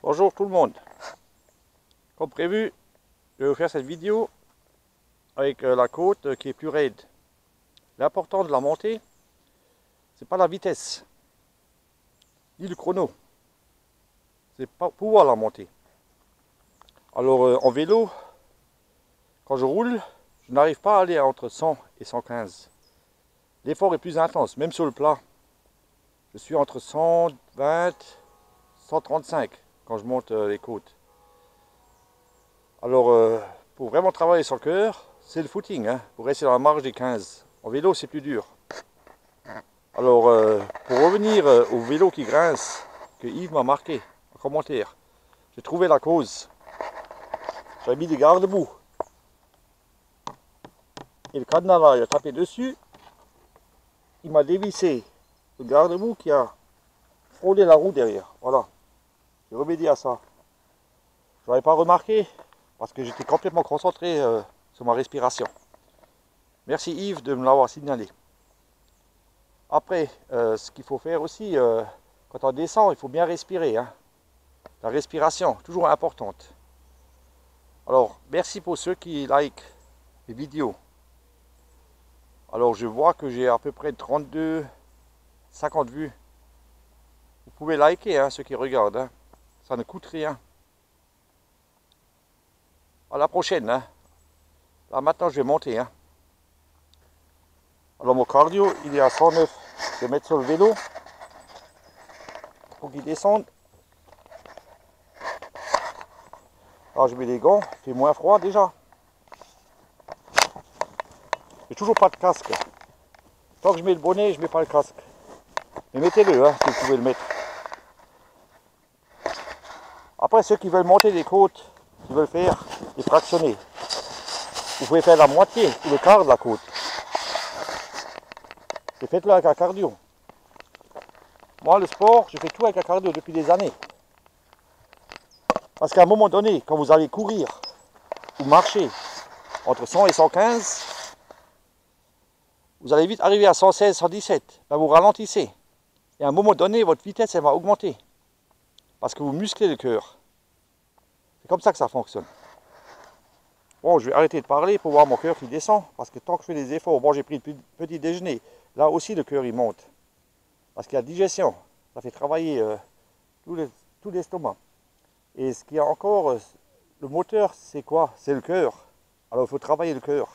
Bonjour tout le monde. Comme prévu, je vais vous faire cette vidéo avec la côte qui est plus raide. L'important de la montée, c'est pas la vitesse, ni le chrono. C'est pas pouvoir la monter. Alors en vélo, quand je roule, je n'arrive pas à aller entre 100 et 115. L'effort est plus intense, même sur le plat. Je suis entre 120 135 quand je monte les côtes. Alors pour vraiment travailler son cœur, c'est le footing, hein, pour rester dans la marge des 15. En vélo, c'est plus dur. Alors, pour revenir au vélo qui grince, que Yves m'a marqué en commentaire, j'ai trouvé la cause. J'avais mis des garde-boue. Et le cadenas là, il a tapé dessus. Il m'a dévissé le garde-boue qui a frôlé la roue derrière. Voilà. J'ai remédié à ça. Je n'avais pas remarqué parce que j'étais complètement concentré sur ma respiration. Merci Yves de me l'avoir signalé. Après, ce qu'il faut faire aussi, quand on descend, il faut bien respirer, hein. La respiration, toujours importante. Alors, merci pour ceux qui like les vidéos. Alors, je vois que j'ai à peu près 32, 50 vues. Vous pouvez liker, hein, ceux qui regardent, hein. Ça ne coûte rien. À la prochaine, hein. Là, maintenant, je vais monter, hein. Alors, mon cardio, il est à 109. Je vais mettre sur le vélo pour qu'il descende. Alors, je mets les gants, il fait moins froid déjà. J'ai toujours pas de casque. Tant que je mets le bonnet, je mets pas le casque. Mais mettez-le, hein, si vous pouvez le mettre. Après, ceux qui veulent monter les côtes, qui veulent faire des fractionnés, vous pouvez faire la moitié ou le quart de la côte. Et faites-le avec un cardio. Moi, le sport, je fais tout avec un cardio depuis des années. Parce qu'à un moment donné, quand vous allez courir ou marcher entre 100 et 115, vous allez vite arriver à 116, 117. Là, vous ralentissez. Et à un moment donné, votre vitesse, elle va augmenter. Parce que vous musclez le cœur. C'est comme ça que ça fonctionne. Bon, je vais arrêter de parler pour voir mon cœur qui descend. Parce que tant que je fais des efforts, bon, j'ai pris le petit déjeuner. Là aussi, le cœur, il monte. Parce qu'il y a digestion. Ça fait travailler tout l'estomac. Et ce qu'il y a encore, le moteur, c'est quoi? C'est le cœur. Alors, il faut travailler le cœur.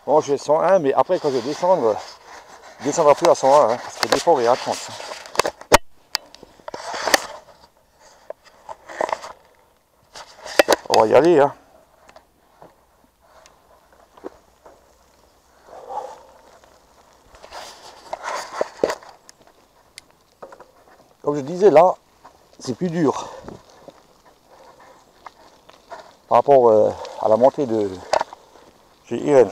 Bon, je vais 101, mais après, quand je vais descendre, je ne descendrai plus à 101, hein, parce que l'effort est intense. On va y aller, hein. Comme je disais, là, c'est plus dur. Par rapport à la montée de chez Irène.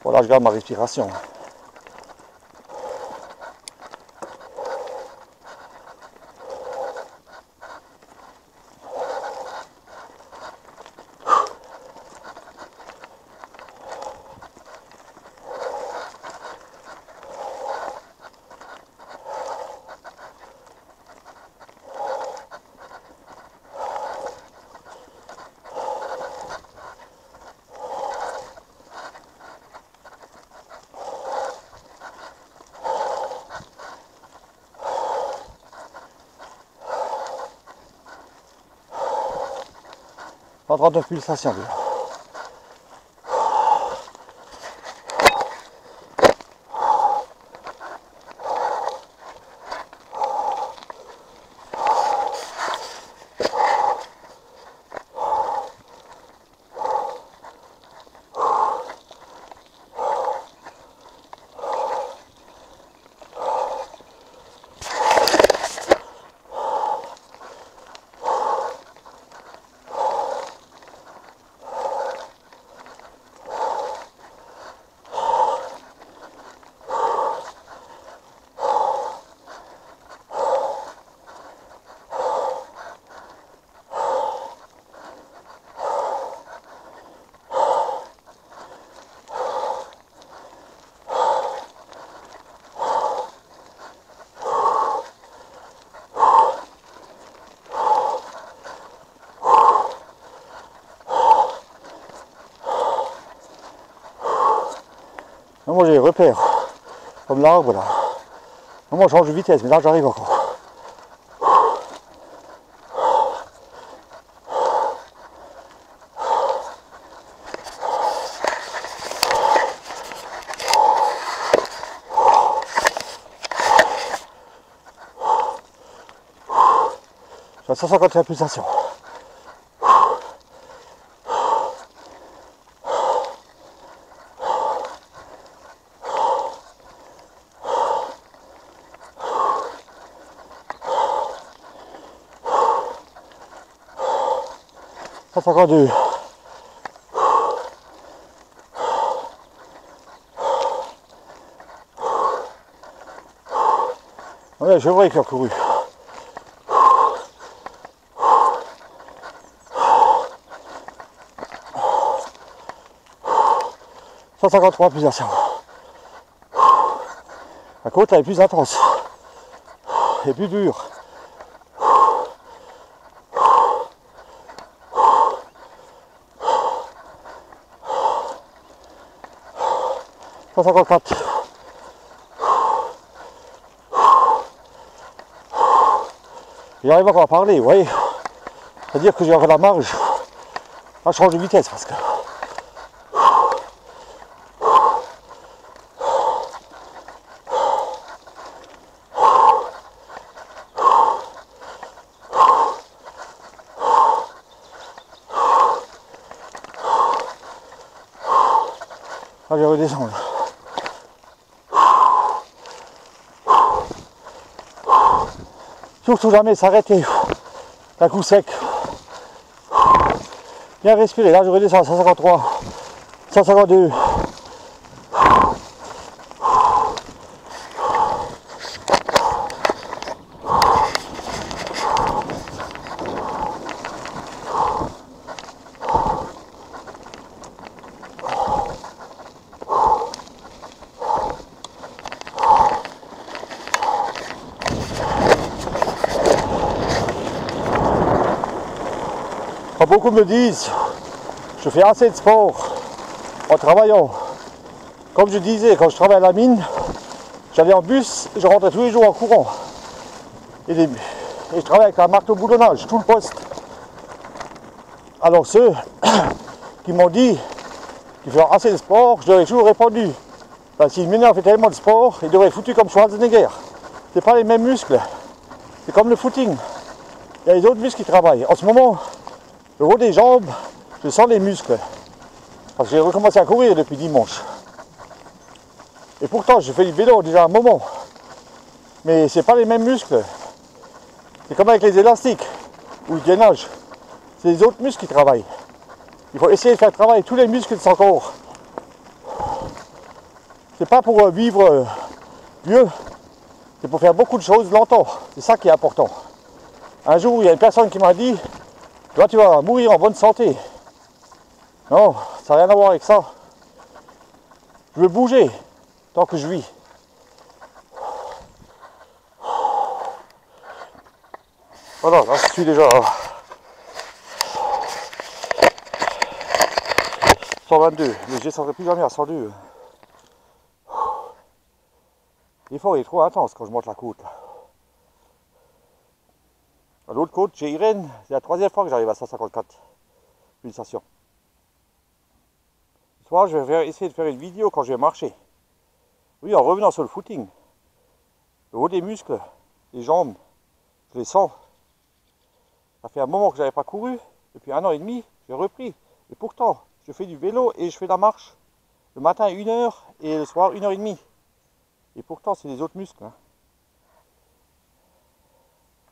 Voilà, je garde ma respiration. En 39 pulsations. Moi j'ai les repères, comme l'arbre là. Moi je change de vitesse, mais là j'arrive encore. Je suis à 151 pulsations. 152. Ouais, je vois qu'il a couru. « 153 pulsations. La côte elle est plus intense et plus dure. 154. J'arrive encore à parler, vous voyez. C'est-à-dire que j'ai encore la marge. Là, je change de vitesse parce que. Là, je vais redescendre. Surtout jamais s'arrêter d'un coup sec. Bien respirer. Là, je redescends à 153, 152. Quand beaucoup me disent, je fais assez de sport en travaillant. Comme je disais, quand je travaillais à la mine, j'allais en bus et je rentrais tous les jours en courant. Et je travaillais avec un marteau boulonnage, tout le poste. Alors ceux qui m'ont dit qu'ils faisaient assez de sport, je leur ai toujours répondu. Parce qu'ils m'énervent tellement de sport, ils devraient être foutus comme Schwarzenegger. C'est pas les mêmes muscles. C'est comme le footing. Il y a les autres muscles qui travaillent. En ce moment, le haut des jambes, je sens les muscles. Parce que j'ai recommencé à courir depuis dimanche. Et pourtant, je fais du vélo déjà un moment. Mais c'est pas les mêmes muscles. C'est comme avec les élastiques ou le gainage. C'est les autres muscles qui travaillent. Il faut essayer de faire travailler tous les muscles de son corps. C'est pas pour vivre mieux, c'est pour faire beaucoup de choses longtemps. C'est ça qui est important. Un jour, il y a une personne qui m'a dit, toi tu vas mourir en bonne santé. Non, ça n'a rien à voir avec ça. Je veux bouger tant que je vis. Voilà, là je suis déjà à 122, mais je descendrai plus jamais à 102. L'effort est trop intense quand je monte la côte. À l'autre côte, chez Irène, c'est la troisième fois que j'arrive à 154 pulsations. Ce soir, je vais essayer de faire une vidéo quand je vais marcher. Oui, en revenant sur le footing. Le haut des muscles, les jambes, je les sens. Ça fait un moment que je n'avais pas couru. Depuis 1 an et demi, j'ai repris. Et pourtant, je fais du vélo et je fais de la marche. Le matin 1 heure et le soir 1 h 30. Et pourtant, c'est les autres muscles. Hein.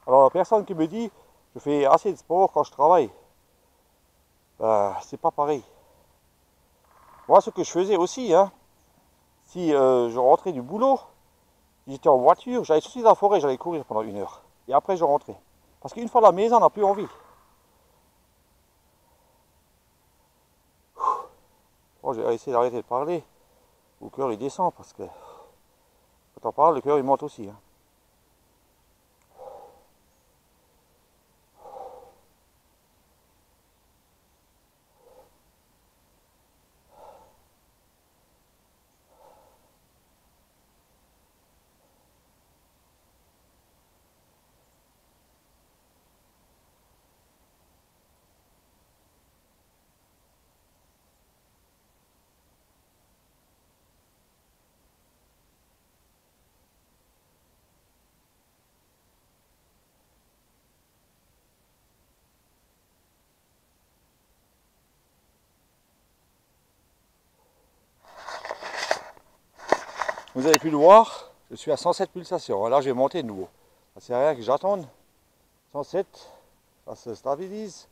Alors, la personne qui me dit, je fais assez de sport quand je travaille, c'est pas pareil. Moi, ce que je faisais aussi, hein, si je rentrais du boulot, si j'étais en voiture, j'allais sortir dans la forêt, j'allais courir pendant 1 heure. Et après, je rentrais. Parce qu'une fois à la maison, on n'a plus envie. Bon, je vais essayer d'arrêter de parler. Le cœur, il descend parce que quand on parle, le cœur, il monte aussi. Hein. Vous avez pu le voir, je suis à 107 pulsations. Là, je vais monter de nouveau. Ça sert à rien que j'attende. 107, ça se stabilise.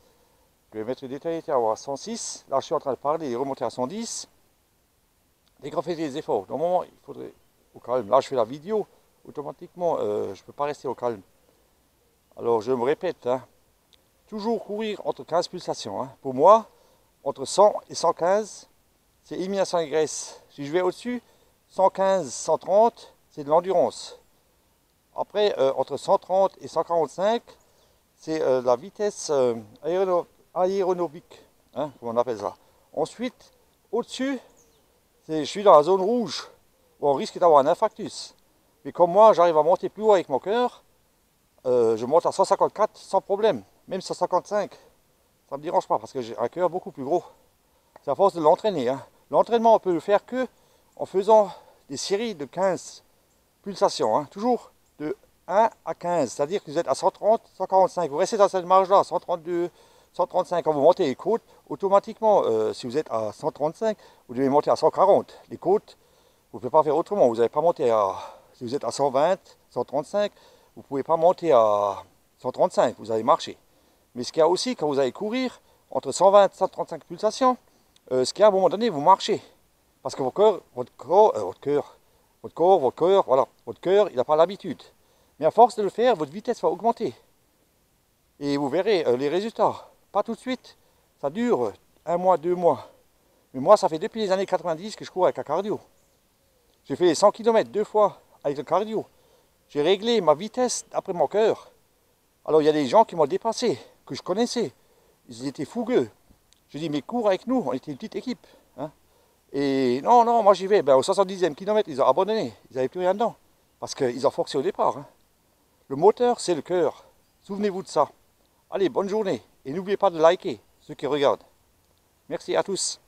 Je vais mettre le détaillé à 106. Là, je suis en train de parler et remonter à 110. Dès qu'on fait des efforts, normalement, il faudrait au calme. Là, je fais la vidéo. Automatiquement, je ne peux pas rester au calme. Alors, je me répète, hein, toujours courir entre 15 pulsations. Hein. Pour moi, entre 100 et 115, c'est élimination de graisse. Si je vais au-dessus, 115, 130, c'est de l'endurance. Après, entre 130 et 145, c'est la vitesse aéronavique, hein, comme on appelle ça. Ensuite, au-dessus, je suis dans la zone rouge, où on risque d'avoir un infarctus. Mais comme moi, j'arrive à monter plus haut avec mon cœur, je monte à 154 sans problème, même 155. Ça ne me dérange pas, parce que j'ai un cœur beaucoup plus gros. C'est à force de l'entraîner. Hein. L'entraînement, on peut le faire que en faisant des séries de 15 pulsations, hein, toujours de 1 à 15, c'est-à-dire que vous êtes à 130, 145, vous restez dans cette marge-là, 132, 135, quand vous montez les côtes, automatiquement, si vous êtes à 135, vous devez monter à 140. Les côtes, vous ne pouvez pas faire autrement, vous n'allez pas monter à, si vous êtes à 120, 135, vous ne pouvez pas monter à 135, vous allez marcher. Mais ce qu'il y a aussi, quand vous allez courir, entre 120 et 135 pulsations, ce qu'il y a à un moment donné, vous marchez. Parce que votre cœur, il n'a pas l'habitude. Mais à force de le faire, votre vitesse va augmenter. Et vous verrez les résultats. Pas tout de suite. Ça dure 1 mois, 2 mois. Mais moi, ça fait depuis les années 90 que je cours avec un cardio. J'ai fait les 100 km 2 fois avec le cardio. J'ai réglé ma vitesse d'après mon cœur. Alors, il y a des gens qui m'ont dépassé, que je connaissais. Ils étaient fougueux. Je dis, mais cours avec nous, on était une petite équipe. Hein. Et non, moi j'y vais. Ben, au 70e kilomètre, ils ont abandonné. Ils n'avaient plus rien dedans. Parce qu'ils ont forcé au départ. Hein. Le moteur, c'est le cœur. Souvenez-vous de ça. Allez, bonne journée. Et n'oubliez pas de liker ceux qui regardent. Merci à tous.